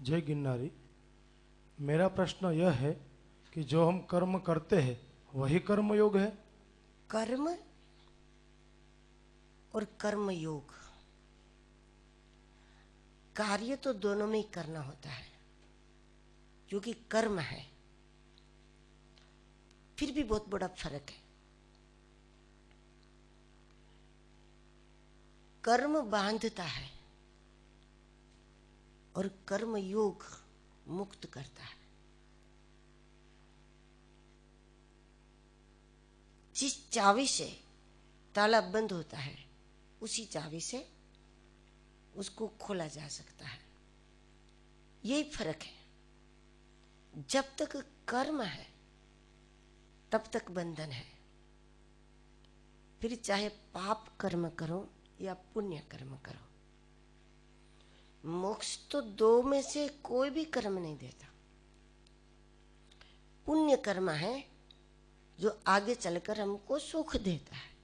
जय गिरनारी। मेरा प्रश्न यह है कि जो हम कर्म करते हैं वही कर्म योग है? कर्म और कर्म योग, कार्य तो दोनों में ही करना होता है क्योंकि कर्म है। फिर भी बहुत बड़ा फर्क है। कर्म बांधता है और कर्म योग मुक्त करता है। जिस चाबी से ताला बंद होता है उसी चाबी से उसको खोला जा सकता है। यही फर्क है। जब तक कर्म है तब तक बंधन है। फिर चाहे पाप कर्म करो या पुण्य कर्म करो, मोक्ष तो दो में से कोई भी कर्म नहीं देता। पुण्य कर्म है जो आगे चलकर हमको सुख देता है।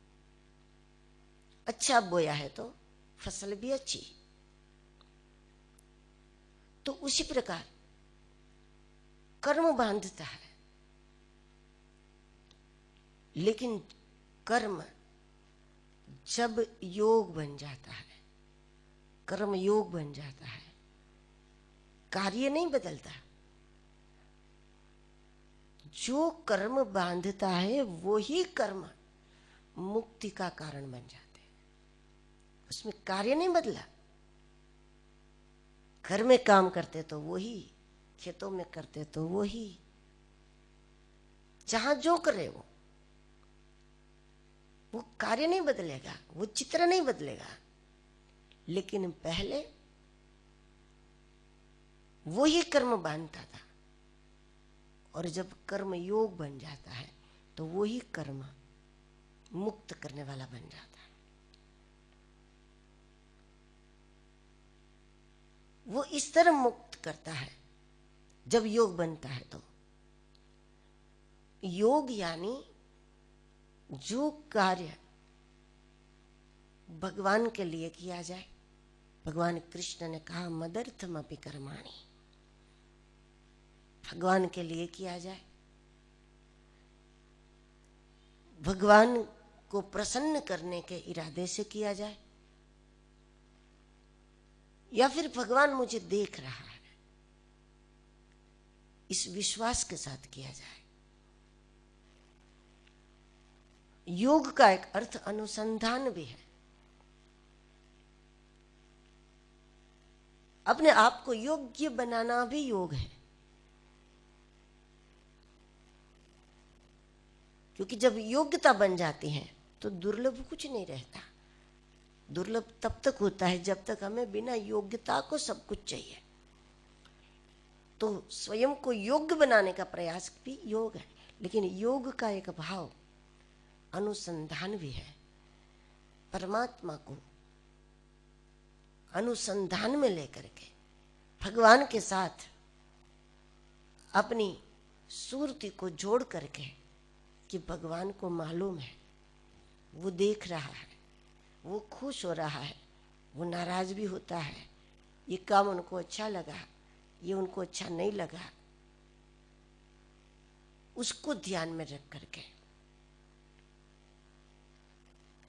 अच्छा बोया है तो फसल भी अच्छी। तो उसी प्रकार कर्म बांधता है, लेकिन कर्म जब योग बन जाता है, कर्म योग बन जाता है, कार्य नहीं बदलता। जो कर्म बांधता है वही कर्म मुक्ति का कारण बन जाते हैं। उसमें कार्य नहीं बदला। घर में काम करते तो वही, खेतों में करते तो वही, जहां जो करे वो कार्य नहीं बदलेगा, वो चित्र नहीं बदलेगा। लेकिन पहले वो ही कर्म बांधता था और जब कर्म योग बन जाता है तो वो ही कर्म मुक्त करने वाला बन जाता है। वो इस तरह मुक्त करता है जब योग बनता है। तो योग यानी जो कार्य भगवान के लिए किया जाए। भगवान कृष्ण ने कहा मदर्थमपि कर्माणि, भगवान के लिए किया जाए, भगवान को प्रसन्न करने के इरादे से किया जाए, या फिर भगवान मुझे देख रहा है इस विश्वास के साथ किया जाए। योग का एक अर्थ अनुसंधान भी है। अपने आप को योग्य बनाना भी योग है। क्योंकि जब योग्यता बन जाती है तो दुर्लभ कुछ नहीं रहता। दुर्लभ तब तक होता है जब तक हमें बिना योग्यता को सब कुछ चाहिए। तो स्वयं को योग्य बनाने का प्रयास भी योग है। लेकिन योग का एक भाव अनुसंधान भी है। परमात्मा को अनुसंधान में लेकर के भगवान के साथ अपनी सुरति को जोड़ करके कि भगवान को मालूम है, वो देख रहा है, वो खुश हो रहा है, वो नाराज भी होता है, ये काम उनको अच्छा लगा, ये उनको अच्छा नहीं लगा, उसको ध्यान में रख करके।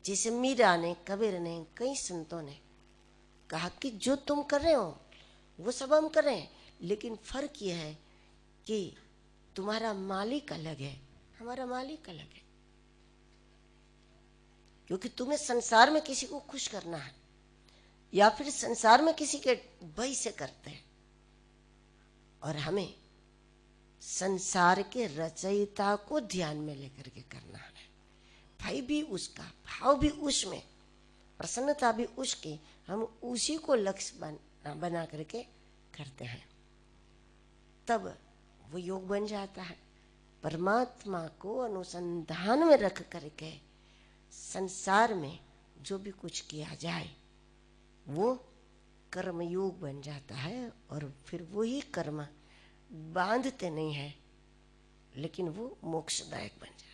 जैसे मीरा ने, कबीर ने, कई संतों ने कहा कि जो तुम कर रहे हो वो सब हम कर रहे हैं, लेकिन फर्क यह है कि तुम्हारा मालिक अलग है, हमारा मालिक अलग है। क्योंकि तुम्हें संसार में किसी को खुश करना है या फिर संसार में किसी के भय से करते हैं, और हमें संसार के रचयिता को ध्यान में लेकर के करना है। भय भी उसका, भाव भी उसमें, प्रसन्नता भी उसकी, हम उसी को लक्ष्य बना करके करते हैं। तब वो योग बन जाता है। परमात्मा को अनुसंधान में रख करके संसार में जो भी कुछ किया जाए वो कर्म योग बन जाता है। और फिर वही कर्म बांधते नहीं है, लेकिन वो मोक्षदायक बन जाता है।